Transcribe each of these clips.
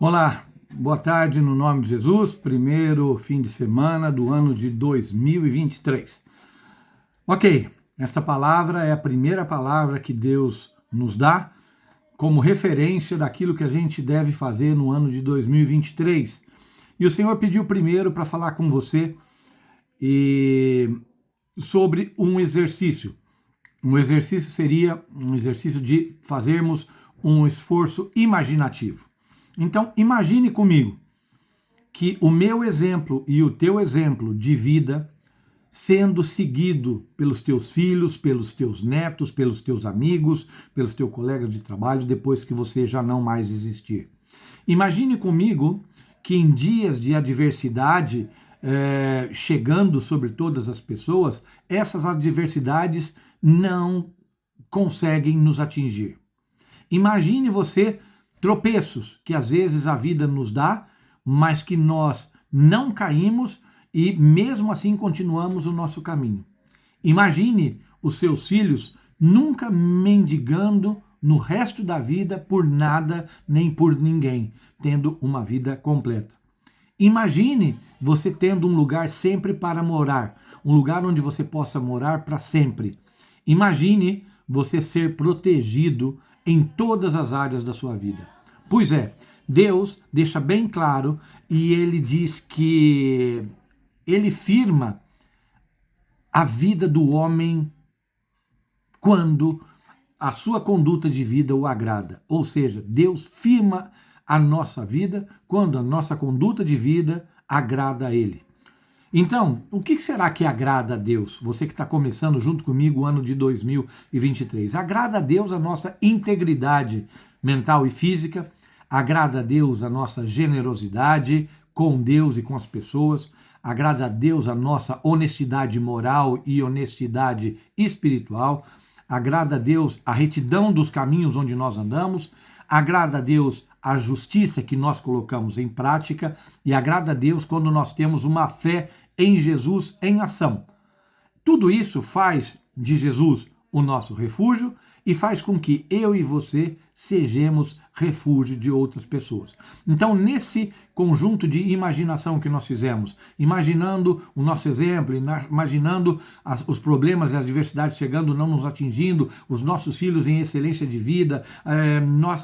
Olá, boa tarde no nome de Jesus, primeiro fim de semana do ano de 2023. Ok, esta palavra é a primeira palavra que Deus nos dá como referência daquilo que a gente deve fazer no ano de 2023. E o Senhor pediu primeiro para falar com você sobre um exercício. Um exercício seria um exercício de fazermos um esforço imaginativo. Então, imagine comigo que o meu exemplo e o teu exemplo de vida sendo seguido pelos teus filhos, pelos teus netos, pelos teus amigos, pelos teus colegas de trabalho, depois que você já não mais existir. Imagine comigo que em dias de adversidade chegando sobre todas as pessoas, essas adversidades não conseguem nos atingir. Imagine você tropeços que às vezes a vida nos dá, mas que nós não caímos e mesmo assim continuamos o nosso caminho. Imagine os seus filhos nunca mendigando no resto da vida por nada nem por ninguém, tendo uma vida completa. Imagine você tendo um lugar sempre para morar, um lugar onde você possa morar para sempre. Imagine você ser protegido em todas as áreas da sua vida. Pois é, Deus deixa bem claro e ele diz que ele firma a vida do homem quando a sua conduta de vida o agrada. Ou seja, Deus firma a nossa vida quando a nossa conduta de vida agrada a ele. Então, o que será que agrada a Deus? Você que está começando junto comigo o ano de 2023. Agrada a Deus a nossa integridade mental e física, agrada a Deus a nossa generosidade com Deus e com as pessoas, agrada a Deus a nossa honestidade moral e honestidade espiritual, agrada a Deus a retidão dos caminhos onde nós andamos, agrada a Deus a justiça que nós colocamos em prática e agrada a Deus quando nós temos uma fé em Jesus em ação. Tudo isso faz de Jesus o nosso refúgio e faz com que eu e você sejamos refúgio de outras pessoas. Então, nesse conjunto de imaginação que nós fizemos, imaginando o nosso exemplo, imaginando os problemas e as adversidades chegando, não nos atingindo, os nossos filhos em excelência de vida,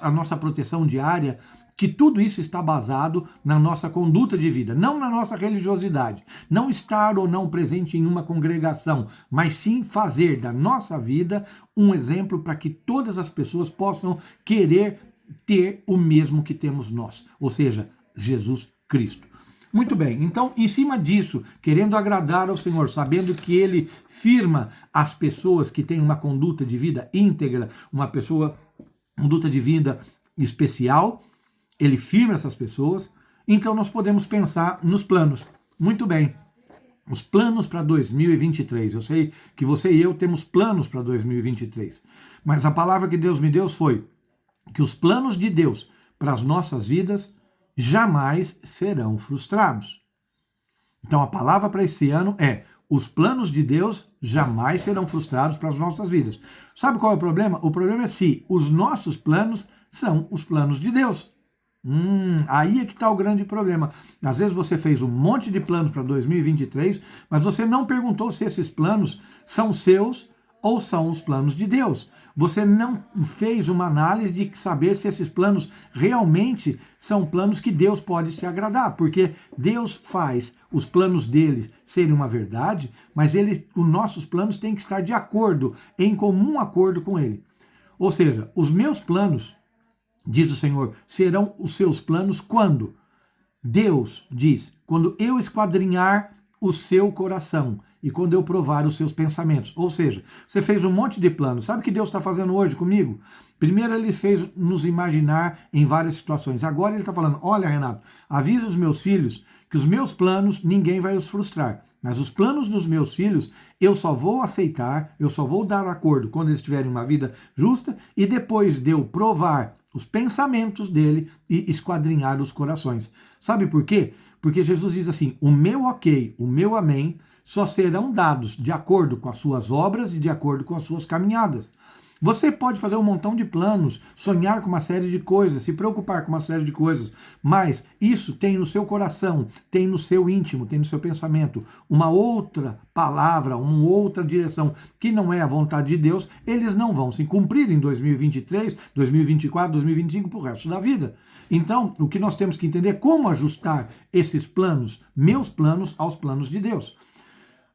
a nossa proteção diária, que tudo isso está basado na nossa conduta de vida, não na nossa religiosidade, não estar ou não presente em uma congregação, mas sim fazer da nossa vida um exemplo para que todas as pessoas possam querer ter o mesmo que temos nós, ou seja, Jesus Cristo. Muito bem, então, em cima disso, querendo agradar ao Senhor, sabendo que Ele firma as pessoas que têm uma conduta de vida íntegra, conduta de vida especial, Ele firma essas pessoas, então nós podemos pensar nos planos. Muito bem, os planos para 2023. Eu sei que você e eu temos planos para 2023, mas a palavra que Deus me deu foi que os planos de Deus para as nossas vidas jamais serão frustrados. Então a palavra para esse ano é: os planos de Deus jamais serão frustrados para as nossas vidas. Sabe qual é o problema? O problema é se os nossos planos são os planos de Deus. Aí é que está o grande problema. Às vezes você fez um monte de planos para 2023, mas você não perguntou se esses planos são seus ou são os planos de Deus. Você não fez uma análise de saber se esses planos realmente são planos que Deus pode se agradar, porque Deus faz os planos dele serem uma verdade, mas os nossos planos têm que estar de acordo, em comum acordo com ele. Ou seja, os meus planos, diz o Senhor, serão os seus planos quando? Deus diz, quando eu esquadrinhar o seu coração e quando eu provar os seus pensamentos. Ou seja, você fez um monte de planos. Sabe o que Deus está fazendo hoje comigo? Primeiro ele fez nos imaginar em várias situações. Agora ele está falando, olha Renato, avisa os meus filhos que os meus planos ninguém vai os frustrar. Mas os planos dos meus filhos eu só vou aceitar, eu só vou dar acordo quando eles tiverem uma vida justa e depois de eu provar os pensamentos dele e esquadrinhar os corações. Sabe por quê? Porque Jesus diz assim, o meu ok, o meu amém, só serão dados de acordo com as suas obras e de acordo com as suas caminhadas. Você pode fazer um montão de planos, sonhar com uma série de coisas, se preocupar com uma série de coisas, mas isso tem no seu coração, tem no seu íntimo, tem no seu pensamento uma outra palavra, uma outra direção que não é a vontade de Deus, eles não vão se cumprir em 2023, 2024, 2025 para o resto da vida. Então, o que nós temos que entender é como ajustar esses planos, meus planos, aos planos de Deus.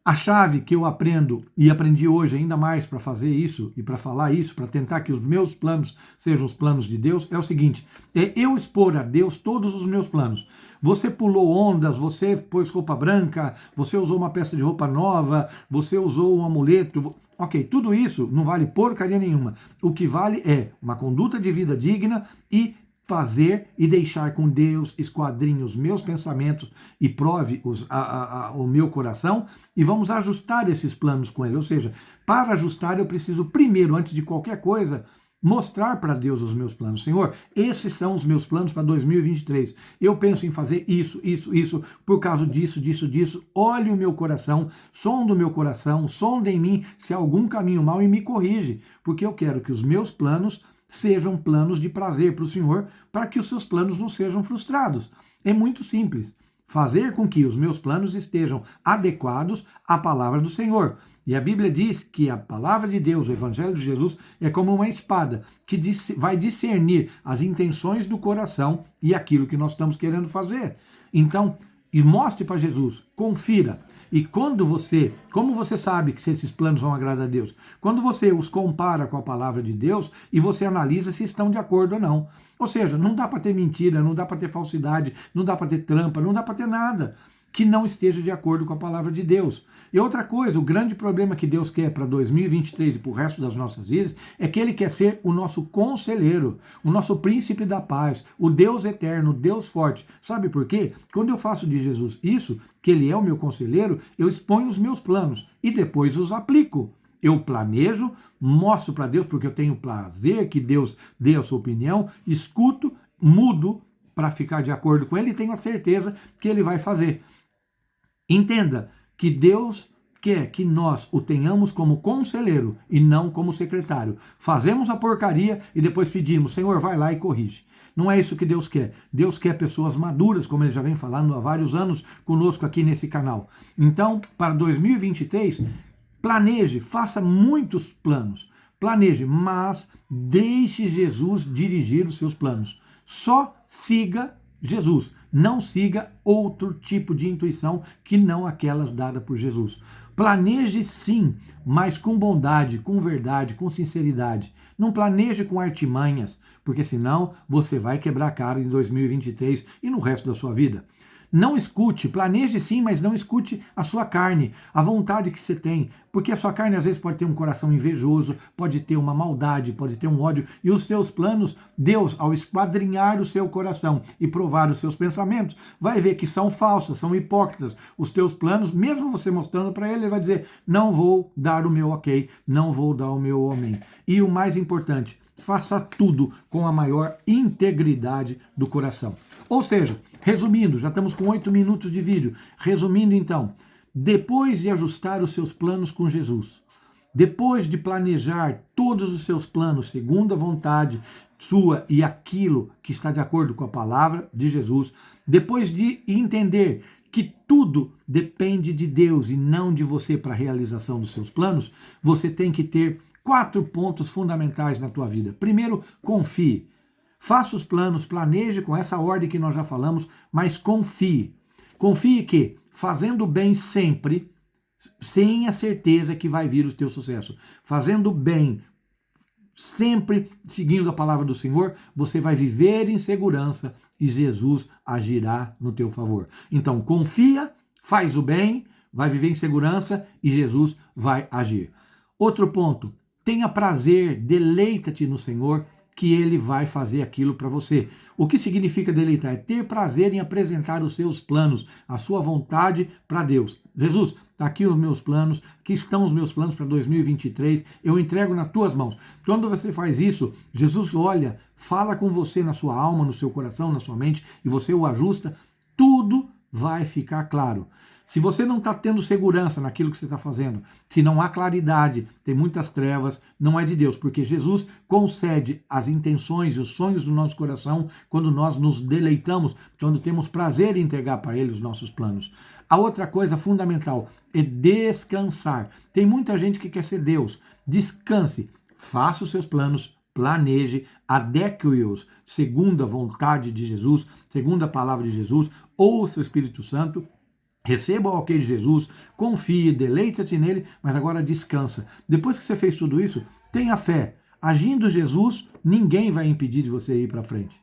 A chave que eu aprendo e aprendi hoje ainda mais para fazer isso e para falar isso, para tentar que os meus planos sejam os planos de Deus, é o seguinte: é eu expor a Deus todos os meus planos. Você pulou ondas, você pôs roupa branca, você usou uma peça de roupa nova, você usou um amuleto. Ok, tudo isso não vale porcaria nenhuma. O que vale é uma conduta de vida digna e fazer e deixar com Deus esquadrinhe os meus pensamentos e prove o meu coração e vamos ajustar esses planos com Ele. Ou seja, para ajustar eu preciso primeiro, antes de qualquer coisa, mostrar para Deus os meus planos. Senhor, esses são os meus planos para 2023. Eu penso em fazer isso, por causa disso. Olhe o meu coração, sonda o meu coração, sonda em mim se há algum caminho mau e me corrige, porque eu quero que os meus planos sejam planos de prazer para o Senhor, para que os seus planos não sejam frustrados. É muito simples. Fazer com que os meus planos estejam adequados à palavra do Senhor. E a Bíblia diz que a palavra de Deus, o Evangelho de Jesus, é como uma espada que vai discernir as intenções do coração e aquilo que nós estamos querendo fazer. Então, e mostre para Jesus, confira. E como você sabe que esses planos vão agradar a Deus? Quando você os compara com a palavra de Deus e você analisa se estão de acordo ou não. Ou seja, não dá para ter mentira, não dá para ter falsidade, não dá para ter trampa, não dá para ter nada que não esteja de acordo com a palavra de Deus. E outra coisa, o grande problema que Deus quer para 2023 e para o resto das nossas vidas é que Ele quer ser o nosso conselheiro, o nosso príncipe da paz, o Deus eterno, o Deus forte. Sabe por quê? Quando eu faço de Jesus isso, que Ele é o meu conselheiro, eu exponho os meus planos e depois os aplico. Eu planejo, mostro para Deus porque eu tenho prazer que Deus dê a sua opinião, escuto, mudo para ficar de acordo com Ele e tenho a certeza que Ele vai fazer. Entenda que Deus quer que nós o tenhamos como conselheiro e não como secretário. Fazemos a porcaria e depois pedimos, Senhor, vai lá e corrige. Não é isso que Deus quer. Deus quer pessoas maduras, como Ele já vem falando há vários anos conosco aqui nesse canal. Então, para 2023, planeje, faça muitos planos. Planeje, mas deixe Jesus dirigir os seus planos. Só siga Jesus. Não siga outro tipo de intuição que não aquelas dadas por Jesus. Planeje sim, mas com bondade, com verdade, com sinceridade. Não planeje com artimanhas, porque senão você vai quebrar a cara em 2023 e no resto da sua vida. Não escute, planeje sim, mas não escute a sua carne, a vontade que você tem, porque a sua carne às vezes pode ter um coração invejoso, pode ter uma maldade, pode ter um ódio, e os seus planos, Deus, ao esquadrinhar o seu coração e provar os seus pensamentos, vai ver que são falsos, são hipócritas. Os teus planos, mesmo você mostrando para ele, ele vai dizer, não vou dar o meu ok, não vou dar o meu amém. E o mais importante, faça tudo com a maior integridade do coração. Ou seja, resumindo, já estamos com 8 minutos de vídeo. Resumindo então, depois de ajustar os seus planos com Jesus, depois de planejar todos os seus planos segundo a vontade sua e aquilo que está de acordo com a palavra de Jesus, depois de entender que tudo depende de Deus e não de você para a realização dos seus planos, você tem que ter 4 pontos fundamentais na tua vida. Primeiro, confie. Faça os planos, planeje com essa ordem que nós já falamos, mas confie. Confie que, fazendo bem sempre, tenha certeza que vai vir o teu sucesso. Fazendo bem, sempre seguindo a palavra do Senhor, você vai viver em segurança e Jesus agirá no teu favor. Então, confia, faz o bem, vai viver em segurança e Jesus vai agir. Outro ponto, tenha prazer, deleita-te no Senhor, que Ele vai fazer aquilo para você. O que significa deleitar? É ter prazer em apresentar os seus planos, a sua vontade para Deus. Jesus, está aqui os meus planos, aqui estão os meus planos para 2023, eu entrego nas tuas mãos. Quando você faz isso, Jesus olha, fala com você na sua alma, no seu coração, na sua mente, e você o ajusta, tudo vai ficar claro. Se você não está tendo segurança naquilo que você está fazendo, se não há claridade, tem muitas trevas, não é de Deus, porque Jesus concede as intenções e os sonhos do nosso coração quando nós nos deleitamos, quando temos prazer em entregar para Ele os nossos planos. A outra coisa fundamental é descansar. Tem muita gente que quer ser Deus. Descanse, faça os seus planos, planeje, adeque-os segundo a vontade de Jesus, segundo a palavra de Jesus, ouça o Espírito Santo, receba o ok de Jesus, confie, deleite-te nele, mas agora descansa. Depois que você fez tudo isso, tenha fé. Agindo Jesus, ninguém vai impedir de você ir para frente.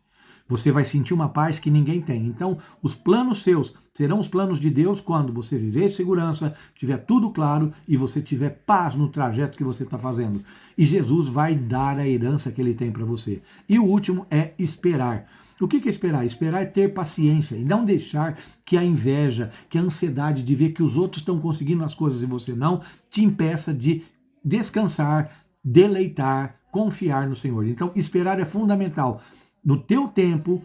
Você vai sentir uma paz que ninguém tem. Então, os planos seus serão os planos de Deus quando você viver em segurança, tiver tudo claro e você tiver paz no trajeto que você está fazendo. E Jesus vai dar a herança que Ele tem para você. E o último é esperar. O que é esperar? Esperar é ter paciência e não deixar que a inveja, que a ansiedade de ver que os outros estão conseguindo as coisas e você não, te impeça de descansar, deleitar, confiar no Senhor. Então, esperar é fundamental. No teu tempo,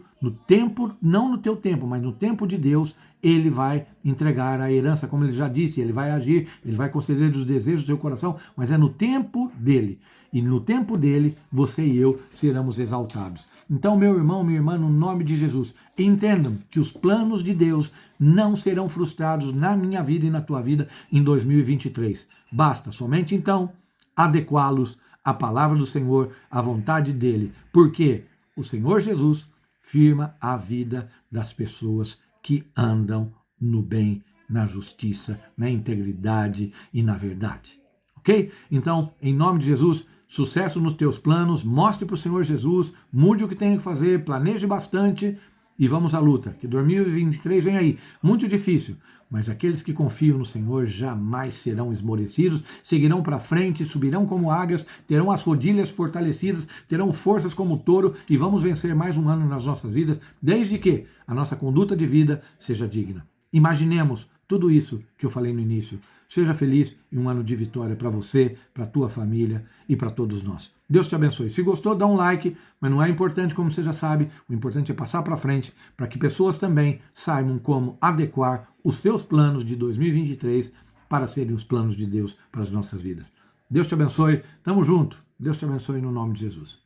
não no teu tempo, mas no tempo de Deus, Ele vai entregar a herança, como Ele já disse, Ele vai agir, Ele vai conceder os desejos do seu coração, mas é no tempo dEle. E no tempo dEle, você e eu seremos exaltados. Então, meu irmão, minha irmã, no nome de Jesus, entendam que os planos de Deus não serão frustrados na minha vida e na tua vida em 2023. Basta somente então adequá-los à palavra do Senhor, à vontade dEle. Por quê? O Senhor Jesus firma a vida das pessoas que andam no bem, na justiça, na integridade e na verdade. Ok? Então, em nome de Jesus, sucesso nos teus planos, mostre para o Senhor Jesus, mude o que tem que fazer, planeje bastante e vamos à luta. Que 2023 vem aí, muito difícil, mas aqueles que confiam no Senhor jamais serão esmorecidos, seguirão para frente, subirão como águias, terão as rodilhas fortalecidas, terão forças como o touro e vamos vencer mais um ano nas nossas vidas, desde que a nossa conduta de vida seja digna. Imaginemos tudo isso que eu falei no início. Seja feliz e um ano de vitória para você, para a tua família e para todos nós. Deus te abençoe. Se gostou, dá um like, mas não é importante, como você já sabe. O importante é passar para frente para que pessoas também saibam como adequar os seus planos de 2023 para serem os planos de Deus para as nossas vidas. Deus te abençoe. Tamo junto. Deus te abençoe no nome de Jesus.